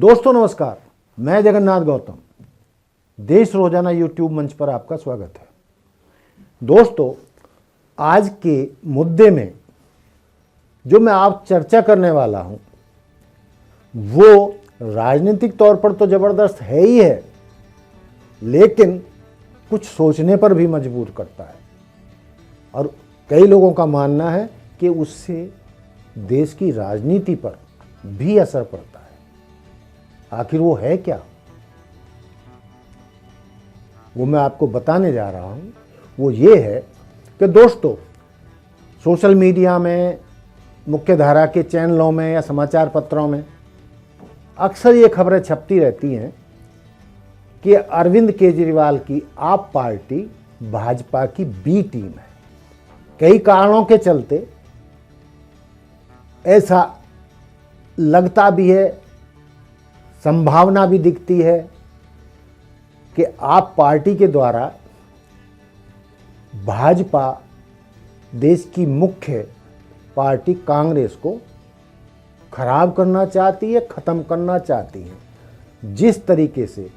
दोस्तों नमस्कार, मैं जगन्नाथ गौतम। देश रोजाना यूट्यूब मंच पर आपका स्वागत है। दोस्तों, आज के मुद्दे में जो मैं आप चर्चा करने वाला हूं वो राजनीतिक तौर पर तो जबरदस्त है ही है, लेकिन कुछ सोचने पर भी मजबूर करता है और कई लोगों का मानना है कि उससे देश की राजनीति पर भी असर पड़ता है। आखिर वो है क्या, वो मैं आपको बताने जा रहा हूं। वो ये है कि दोस्तों, सोशल मीडिया में, मुख्य धारा के चैनलों में या समाचार पत्रों में अक्सर ये खबरें छपती रहती हैं कि अरविंद केजरीवाल की आप पार्टी भाजपा की बी टीम है। कई कारणों के चलते ऐसा लगता भी है, संभावना भी दिखती है कि आप पार्टी के द्वारा भाजपा देश की मुख्य पार्टी कांग्रेस को खराब करना चाहती है, खत्म करना चाहती है। जिस तरीके से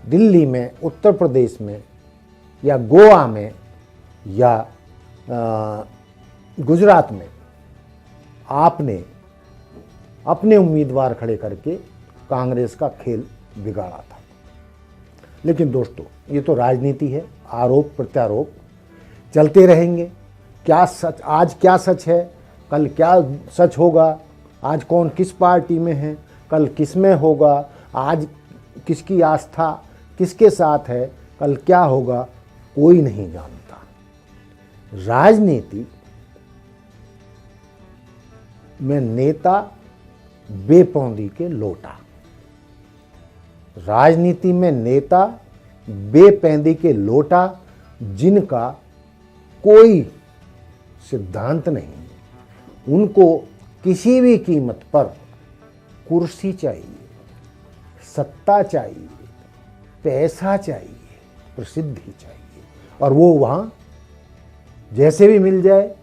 दिल्ली में, उत्तर प्रदेश में या गोवा में या गुजरात में आपने अपने उम्मीदवार खड़े करके कांग्रेस का खेल बिगाड़ा था। लेकिन दोस्तों, ये तो राजनीति है, आरोप प्रत्यारोप चलते रहेंगे। क्या सच, आज क्या सच है, कल क्या सच होगा, आज कौन किस पार्टी में है, कल किस में होगा, आज किसकी आस्था किसके साथ है, कल क्या होगा, कोई नहीं जानता। राजनीति में नेता बेपौंदी के लोटा, राजनीति में नेता बेपैंदी के लोटा, जिनका कोई सिद्धांत नहीं। उनको किसी भी कीमत पर कुर्सी चाहिए, सत्ता चाहिए, पैसा चाहिए, प्रसिद्धि चाहिए, और वो वहां जैसे भी मिल जाए,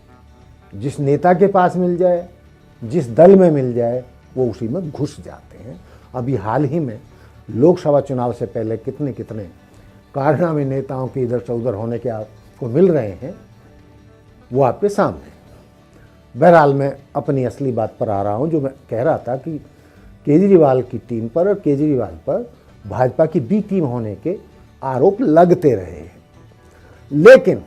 जिस नेता के पास मिल जाए, जिस दल में मिल जाए, वो उसी में घुस जाते हैं। अभी हाल ही में लोकसभा चुनाव से पहले कितने कितने कारनामे नेताओं के इधर से उधर होने के आपको मिल रहे हैं, वो आपके सामने। बहरहाल, मैं अपनी असली बात पर आ रहा हूं। जो मैं कह रहा था कि केजरीवाल की टीम पर और केजरीवाल पर भाजपा की बी टीम होने के आरोप लगते रहे हैं। लेकिन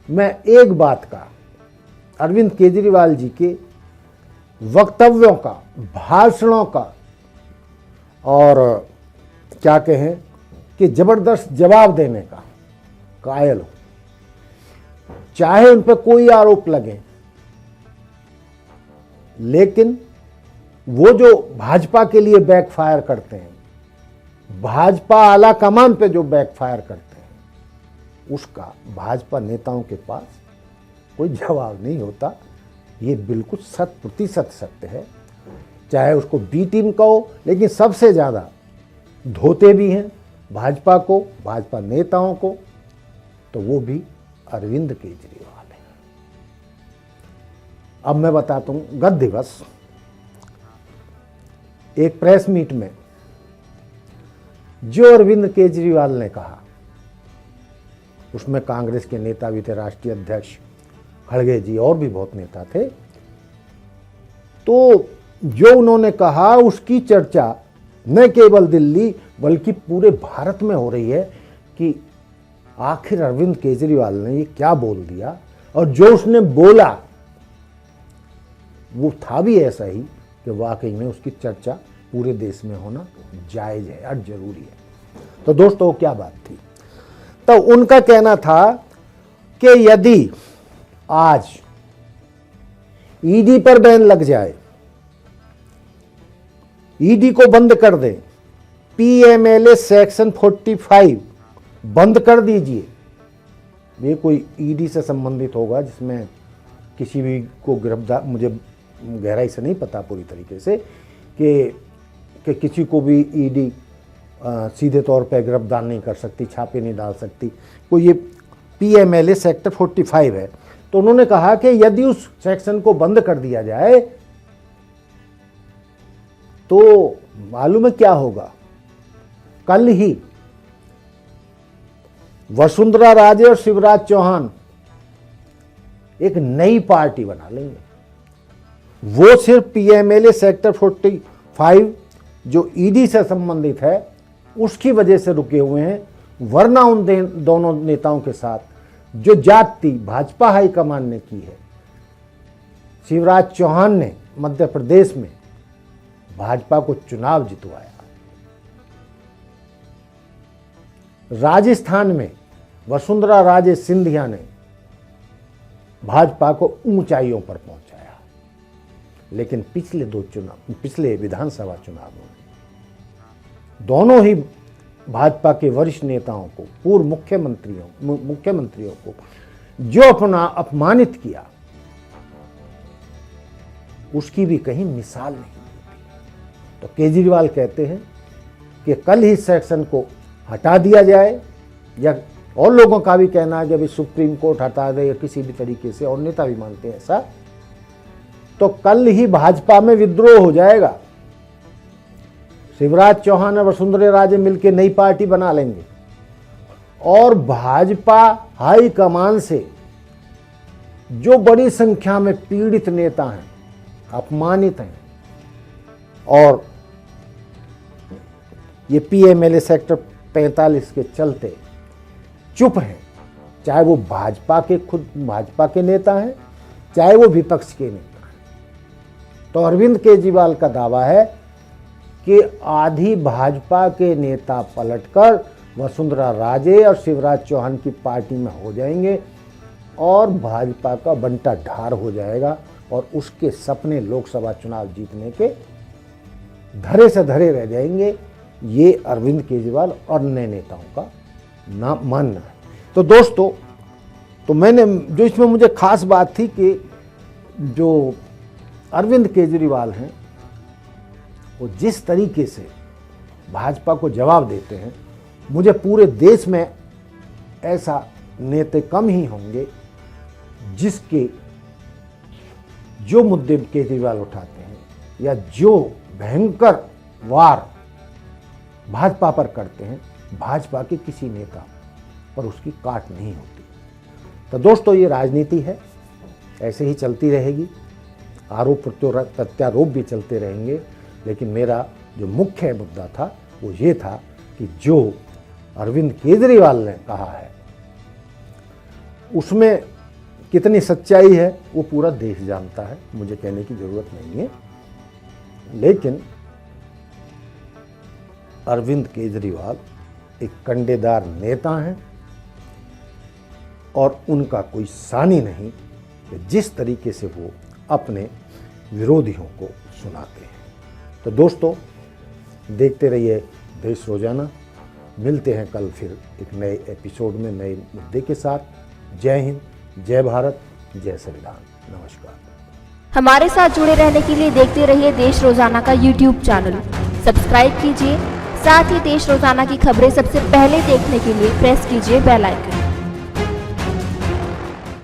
मैं एक बात का, अरविंद केजरीवाल जी के वक्तव्यों का, भाषणों का, और क्या कहें कि जबरदस्त जवाब देने का कायल हूं। चाहे उन पर कोई आरोप लगे, लेकिन वो जो भाजपा के लिए बैकफायर करते हैं, भाजपा आला कमान पे जो बैकफायर करते हैं, उसका भाजपा नेताओं के पास कोई जवाब नहीं होता। ये बिल्कुल 100% सत्य है। चाहे उसको बी टीम कहो, लेकिन सबसे ज़्यादा धोते भी हैं भाजपा को, भाजपा नेताओं को, तो वो भी अरविंद केजरीवाल है। अब मैं बताता हूं, गत दिवस एक प्रेस मीट में जो अरविंद केजरीवाल ने कहा, उसमें कांग्रेस के नेता भी थे, राष्ट्रीय अध्यक्ष खड़गे जी, और भी बहुत नेता थे। तो जो उन्होंने कहा, उसकी चर्चा न केवल दिल्ली बल्कि पूरे भारत में हो रही है कि आखिर अरविंद केजरीवाल ने ये क्या बोल दिया। और जो उसने बोला वो था भी ऐसा ही कि वाकई में उसकी चर्चा पूरे देश में होना जायज है और जरूरी है। तो दोस्तों, क्या बात थी? तो उनका कहना था कि यदि आज ईडी पर बैन लग जाए, ईडी को बंद कर दे, पीएमएलए सेक्शन 45 बंद कर दीजिए। ये कोई ईडी से संबंधित होगा जिसमें किसी भी को गिरफ्तार, मुझे गहराई से नहीं पता पूरी तरीके से कि किसी को भी ईडी सीधे तौर पर गिरफ्तार नहीं कर सकती, छापे नहीं डाल सकती। कोई ये पीएमएलए सेक्टर 45 है। तो उन्होंने कहा कि यदि उस सेक्शन को बंद कर दिया जाए तो मालूम है क्या होगा, कल ही वसुंधरा राजे और शिवराज चौहान एक नई पार्टी बना लेंगे। वो सिर्फ पीएमएलए सेक्टर 45 जो ईडी से संबंधित है उसकी वजह से रुके हुए हैं, वरना उन दोनों नेताओं के साथ जो जाति भाजपा हाईकमान ने की है, शिवराज चौहान ने मध्य प्रदेश में भाजपा को चुनाव जितवाया, राजस्थान में वसुंधरा राजे सिंधिया ने भाजपा को ऊंचाइयों पर पहुंचाया। लेकिन पिछले विधानसभा चुनावों में दोनों ही भाजपा के वरिष्ठ नेताओं को, पूर्व मुख्यमंत्रियों को जो अपना अपमानित किया, उसकी भी कहीं मिसाल नहीं मिलती। तो केजरीवाल कहते हैं कि कल ही सेक्शन को हटा दिया जाए, या और लोगों का भी कहना है कि अभी सुप्रीम कोर्ट हटा दे या किसी भी तरीके से, और नेता भी मानते हैं ऐसा, तो कल ही भाजपा में विद्रोह हो जाएगा। शिवराज चौहान और वसुंधरा राजे मिलकर नई पार्टी बना लेंगे और भाजपा हाईकमान से जो बड़ी संख्या में पीड़ित नेता हैं, अपमानित हैं, और ये पीएमएलए सेक्टर 45 के चलते चुप हैं, चाहे वो खुद भाजपा के नेता हैं, चाहे वो विपक्ष के नेता हैं। तो अरविंद केजरीवाल का दावा है कि आधी भाजपा के नेता पलटकर वसुंधरा राजे और शिवराज चौहान की पार्टी में हो जाएंगे और भाजपा का बंटा ढार हो जाएगा, और उसके सपने लोकसभा चुनाव जीतने के धरे से धरे रह जाएंगे। ये अरविंद केजरीवाल और अन्य नेताओं का ना मानना है। तो दोस्तों, तो मैंने जो इसमें मुझे खास बात थी कि जो अरविंद केजरीवाल हैं वो जिस तरीके से भाजपा को जवाब देते हैं, मुझे पूरे देश में ऐसा नेता कम ही होंगे जिसके जो मुद्दे केजरीवाल उठाते हैं या जो भयंकर वार भाजपा पर करते हैं, भाजपा के किसी नेता पर उसकी काट नहीं होती। तो दोस्तों, ये राजनीति है, ऐसे ही चलती रहेगी, आरोप प्रत्यारोप भी चलते रहेंगे। लेकिन मेरा जो मुख्य मुद्दा था वो ये था कि जो अरविंद केजरीवाल ने कहा है उसमें कितनी सच्चाई है वो पूरा देश जानता है, मुझे कहने की जरूरत नहीं है। लेकिन अरविंद केजरीवाल एक कंडेदार नेता हैं और उनका कोई सानी नहीं कि जिस तरीके से वो अपने विरोधियों को सुनाते हैं। तो दोस्तों, देखते रहिए देश रोजाना। मिलते हैं कल फिर एक नए एपिसोड में नए मुद्दे के साथ। जय हिंद, जय भारत, जय संविधान। नमस्कार। हमारे साथ जुड़े रहने के लिए देखते रहिए देश रोजाना का यूट्यूब चैनल सब्सक्राइब कीजिए। साथ ही देश रोजाना की खबरें सबसे पहले देखने के लिए प्रेस कीजिए बेल आइकन।